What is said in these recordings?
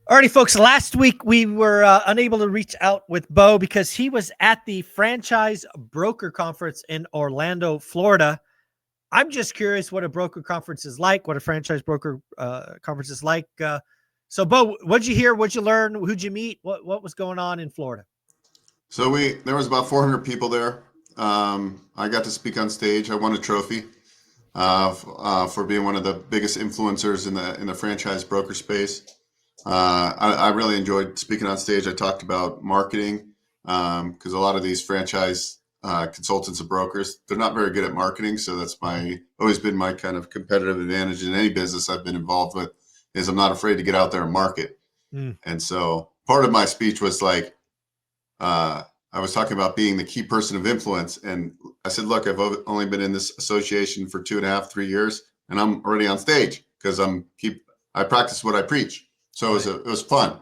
Alrighty, folks. Last week we were unable to reach out with Bo because he was at the Franchise Broker Conference in Orlando, Florida. I'm just curious what a broker conference is like, what a franchise broker conference is like. So, Bo, what'd you hear? What'd you learn? Who'd you meet? What was going on in Florida? So there was about 400 people there. I got to speak on stage. I won a trophy for being one of the biggest influencers in the franchise broker space. I really enjoyed speaking on stage. I talked about marketing because a lot of these franchise consultants and brokers, they're not very good at marketing. So that's always been my kind of competitive advantage in any business I've been involved with, is I'm not afraid to get out there and market. And so part of my speech was like, I was talking about being the key person of influence. And I said, look, I've only been in this association for 2.5, 3 years, and I'm already on stage because I practice what I preach. So it was fun.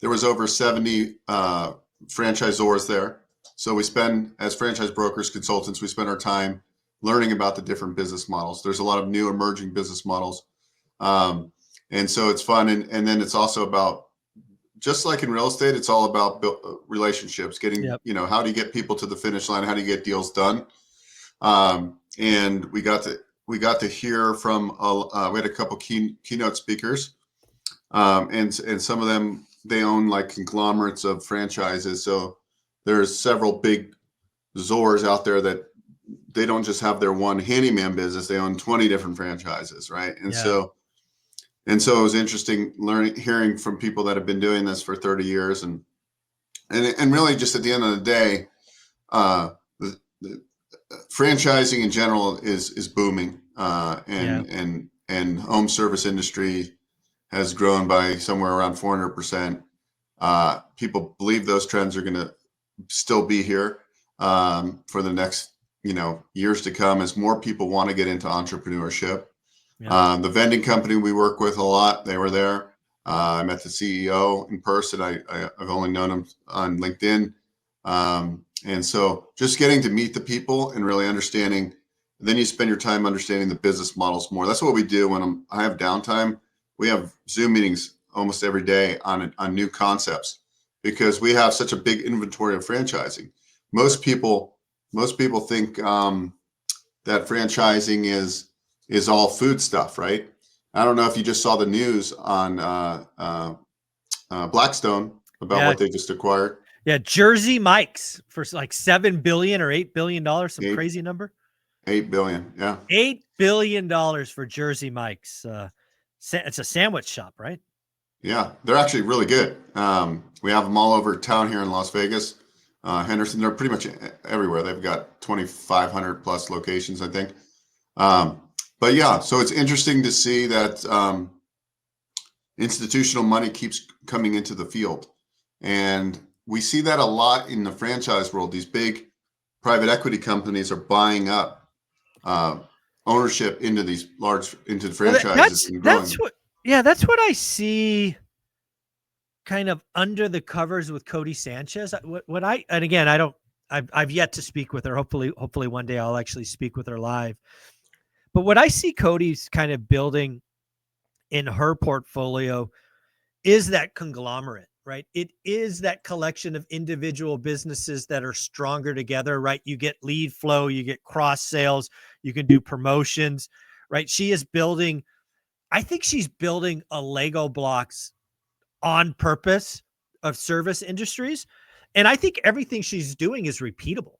There was over 70 franchisors there. So as franchise brokers, consultants, we spend our time learning about the different business models. There's a lot of new emerging business models. And so it's fun. And then it's also about, just like in real estate, it's all about relationships, getting, how do you get people to the finish line? How do you get deals done? And we got to hear from, we had a couple keynote speakers. And some of them, they own like conglomerates of franchises. So there's several big Zors out there that they don't just have their one handyman business. They own 20 different franchises. Right. And so it was interesting hearing from people that have been doing this for 30 years. And really just at the end of the day, the franchising in general is booming, and home service industry has grown by somewhere around 400%. People believe those trends are going to still be here for the next, years to come as more people want to get into entrepreneurship. The vending company we work with a lot, they were there. I met the CEO in person. I've only known him on LinkedIn. And so just getting to meet the people and really understanding, then you spend your time understanding the business models more. That's what we do when I have downtime. We have Zoom meetings almost every day on new concepts because we have such a big inventory of franchising. Most people think that franchising is all food stuff, right? I don't know if you just saw the news on Blackstone about what they just acquired. Yeah, Jersey Mike's for like $7 billion or $8 billion, crazy number. $8 billion, yeah. $8 billion for Jersey Mike's. It's a sandwich shop, right? Yeah, they're actually really good. We have them all over town here in Las Vegas. Henderson, they're pretty much everywhere. They've got 2,500 plus locations, I think. But yeah, so it's interesting to see that institutional money keeps coming into the field. And we see that a lot in the franchise world. These big private equity companies are buying up ownership into these into franchises. That's what I see kind of under the covers with Cody Sanchez. I've yet to speak with her. Hopefully one day I'll actually speak with her live. But what I see Cody's kind of building in her portfolio is that conglomerate, right? It is that collection of individual businesses that are stronger together, right? You get lead flow, you get cross sales, you can do promotions, right? I think she's building a Lego blocks on purpose of service industries. And I think everything she's doing is repeatable.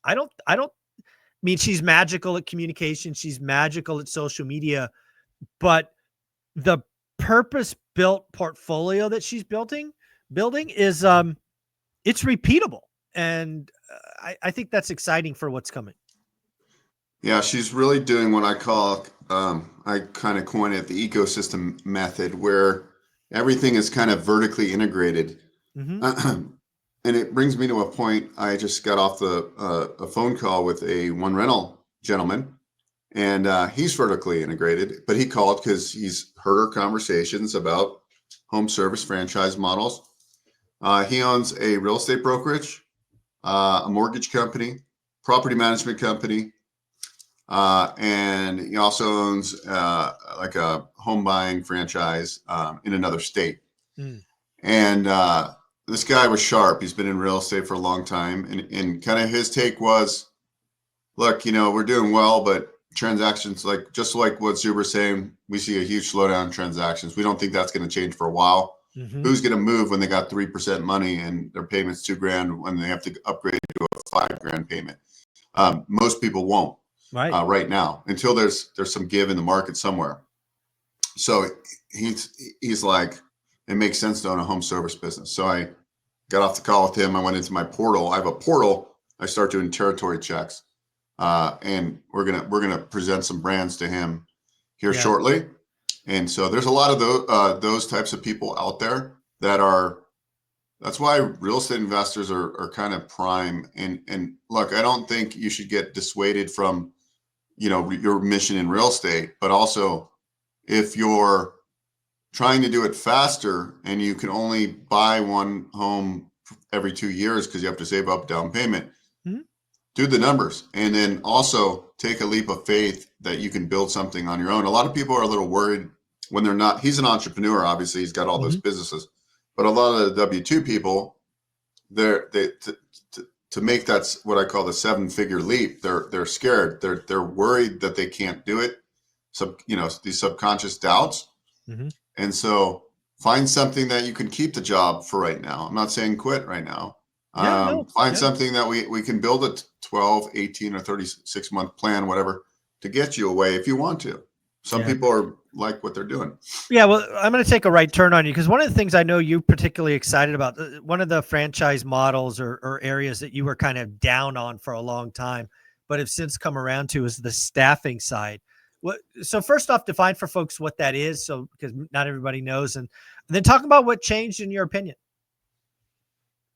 I don't mean, she's magical at communication. She's magical at social media, but the purpose-built portfolio that she's building is it's repeatable. And I think that's exciting for what's coming. Yeah, she's really doing what I call, I kind of coined it the ecosystem method, where everything is kind of vertically integrated. Mm-hmm. And it brings me to a point. I just got off a phone call with a one rental gentleman, and he's vertically integrated, but he called because he's heard our conversations about home service franchise models. He owns a real estate brokerage, a mortgage company, property management company, and he also owns like a home buying franchise in another state. Mm. And this guy was sharp. He's been in real estate for a long time. And kind of his take was, look, we're doing well, but transactions, just like what Zuber's saying, we see a huge slowdown in transactions. We don't think that's going to change for a while. Mm-hmm. Who's going to move when they got 3% money and their payment's $2,000 when they have to upgrade to a $5,000 payment? Most people won't right now until there's some give in the market somewhere. So he's like, it makes sense to own a home service business. So I got off the call with him. I went into my portal. I have a portal. I start doing territory checks, and we're gonna present some brands to him here shortly. And so there's a lot of those types of people out there that are. That's why real estate investors are kind of prime. And look, I don't think you should get dissuaded from, your mission in real estate, but also if you're trying to do it faster and you can only buy one home every 2 years because you have to save up down payment, do the numbers. And then also take a leap of faith that you can build something on your own. A lot of people are a little worried when they're not. He's an entrepreneur, obviously. He's got all those businesses. But a lot of the W-2 people, to make that what I call the 7-figure leap, they're scared. They're worried that they can't do it. These subconscious doubts. Mm-hmm. And so find something that you can keep the job for right now. I'm not saying quit right now. Find something that we can build a 12, 18, or 36 month plan, whatever, to get you away if you want to. Some people are like what they're doing. Yeah, well, I'm going to take a right turn on you because one of the things I know you're particularly excited about, one of the franchise models or areas that you were kind of down on for a long time, but have since come around to, is the staffing side. So first off, define for folks what that is, so because not everybody knows, and then talk about what changed in your opinion.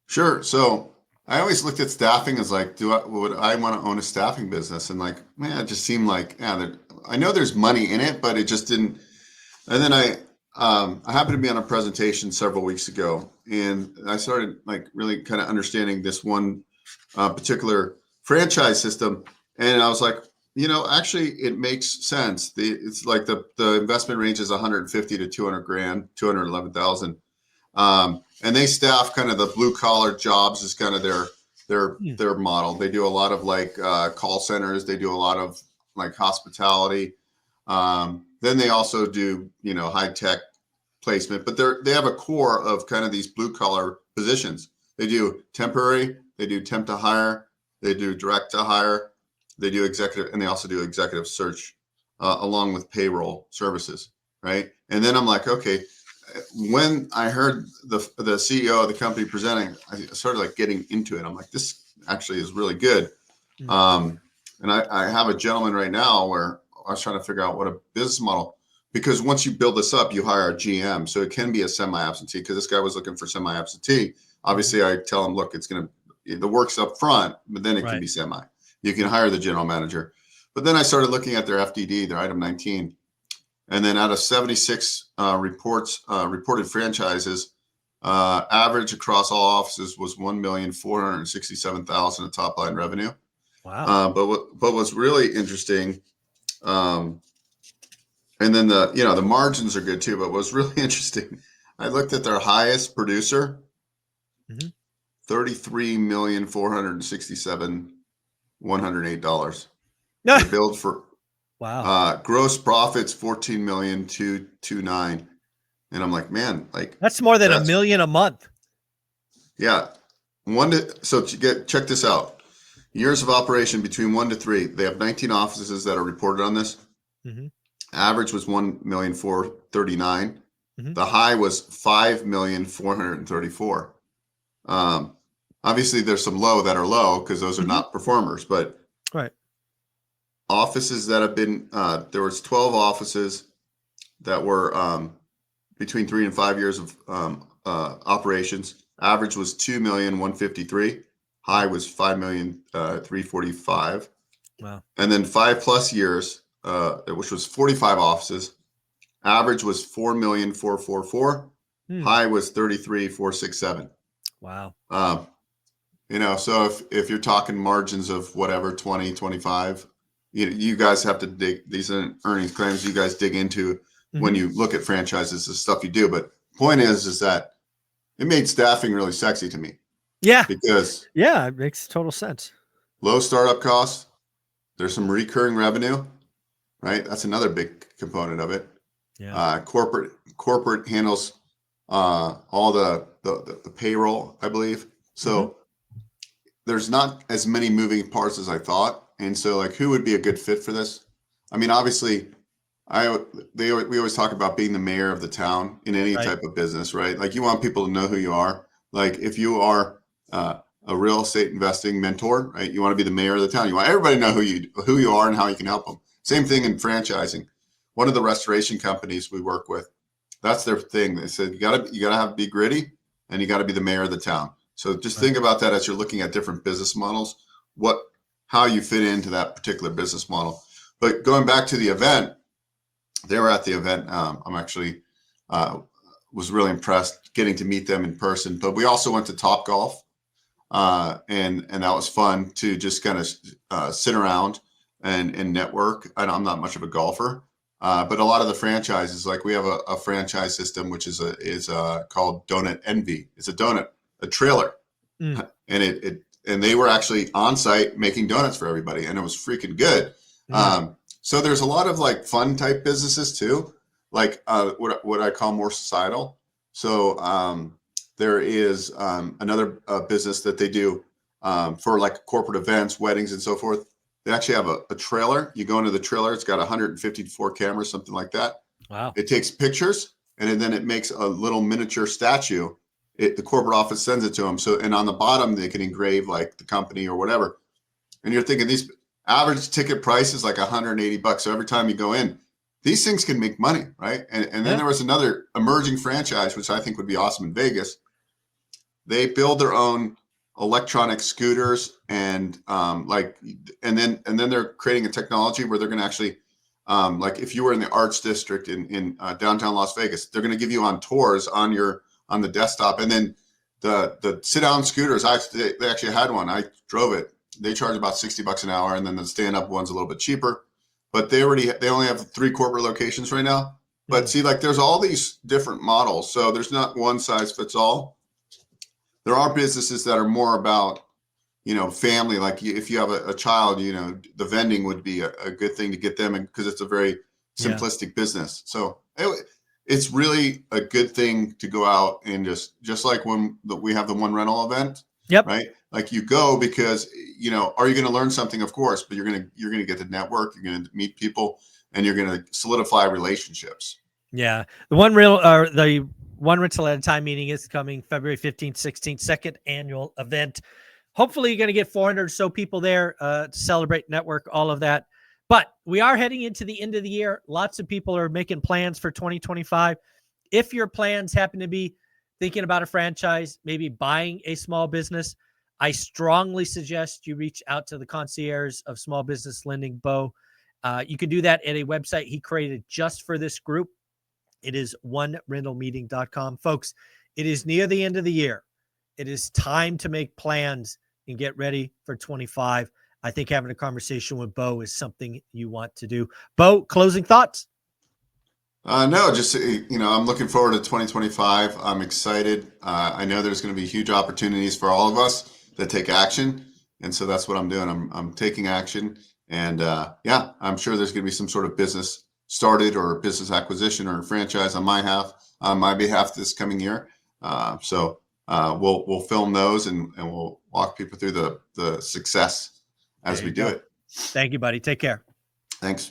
Sure. So I always looked at staffing as like, would I want to own a staffing business? And like, man, it just seemed like, I know there's money in it, but it just didn't. And then I happened to be on a presentation several weeks ago, and I started like really kind of understanding this one particular franchise system. And I was like, actually it makes sense. It's like the investment range is 150 to 200 grand, 211,000. And they staff kind of the blue collar jobs is kind of their model. They do a lot of like call centers. They do a lot of like hospitality. Then they also do, high tech placement, but they have a core of kind of these blue collar positions. They do temporary, they do temp to hire, they do direct to hire, they do executive, and they also do executive search along with payroll services. Right. And then I'm like, okay, when I heard the CEO of the company presenting, I started like getting into it. I'm like, this actually is really good. And I have a gentleman right now where I was trying to figure out what a business model, because once you build this up, you hire a GM. So it can be a semi-absentee, because this guy was looking for semi-absentee. Obviously, I tell him, look, the work's up front, but then it can be semi. You can hire the general manager. But then I started looking at their FDD, their item 19. And then out of 76 reported franchises, average across all offices was $1,467,000 of top line revenue. Wow. But what's really interesting, and then the margins are good too. But what's really interesting, I looked at their highest producer, $33,467,108. They billed for. Wow. Gross profits $14,229,000, and I'm like, man, like that's more than $1 million a month. Yeah, check this out. Years of operation between 1 to 3. They have 19 offices that are reported on this. Average was $1,439,000. The high was $5,434,000. Obviously, there's some low that are low because those are not performers, but offices that have been there was 12 offices that were between 3 and 5 years of operations. Average was $2,153,000. High was $5,345,000. Wow. And then 5+ years, which was 45 offices. Average was $4,444,000. High was $33,467,000. Wow. So if you're talking margins of whatever 20, 25. You guys have to dig. These are earnings claims you guys dig into when you look at franchises, the stuff you do. But point is that it made staffing really sexy to me. Yeah. Because it makes total sense. Low startup costs. There's some recurring revenue, right? That's another big component of it. Yeah. Corporate handles all the payroll, I believe. So there's not as many moving parts as I thought. And so, like, who would be a good fit for this? I mean, obviously, we always talk about being the mayor of the town in any type of business, right? Like, you want people to know who you are. Like, if you are a real estate investing mentor, right? You want to be the mayor of the town. You want everybody to know who you are and how you can help them. Same thing in franchising. One of the restoration companies we work with, that's their thing. They said you gotta be gritty, and you got to be the mayor of the town. So just think about that as you're looking at different business models, how you fit into that particular business model. But going back to the event, they were at the event. I'm actually was really impressed getting to meet them in person. But we also went to Top Golf, and that was fun to just kind of sit around and network. I'm not much of a golfer, but a lot of the franchises, like we have a franchise system which is called Donut Envy. It's a trailer, and and they were actually on site making donuts for everybody, and it was freaking good. So there's a lot of like fun type businesses too, like what I call more societal. So there is another business that they do for like corporate events, weddings, and so forth. They actually have a trailer. You go into the trailer. It's got 154 cameras, something like that. Wow. It takes pictures, and then it makes a little miniature statue. The corporate office sends it to them. So, and on the bottom, they can engrave like the company or whatever. And you're thinking these average ticket price is like $180. So every time you go in, these things can make money, right? And then there was another emerging franchise, which I think would be awesome in Vegas. They build their own electronic scooters and then they're creating a technology where they're going to actually like if you were in the arts district in downtown Las Vegas, they're going to give you on tours on the desktop, and then the sit down scooters. They actually had one. I drove it. They charge about $60 an hour, and then the stand up one's a little bit cheaper. But they only have 3 corporate locations right now. But see, like there's all these different models, so there's not one size fits all. There are businesses that are more about, family. Like if you have a child, the vending would be a good thing to get them in because it's a very simplistic business. So it's really a good thing to go out and just like when we have the one rental event. Yep. Right. Like you go because, are you going to learn something? Of course, but you're going to get to network, you're going to meet people, and you're going to solidify relationships. Yeah. The one rental at a time meeting is coming February 15th, 16th, second annual event. Hopefully you're going to get 400 or so people there to celebrate, network, all of that. But we are heading into the end of the year. Lots of people are making plans for 2025. If your plans happen to be thinking about a franchise, maybe buying a small business, I strongly suggest you reach out to the concierge of small business lending, Bo. You can do that at a website he created just for this group. It is onerentalmeeting.com. Folks, it is near the end of the year. It is time to make plans and get ready for 25. I think having a conversation with Bo is something you want to do. Bo, closing thoughts? No, just, I'm looking forward to 2025. I'm excited. I know there's going to be huge opportunities for all of us that take action. And so that's what I'm doing. I'm taking action. And I'm sure there's going to be some sort of business started or business acquisition or franchise on my behalf this coming year. So we'll film those and we'll walk people through the success as we do it. Thank you, buddy. Take care. Thanks.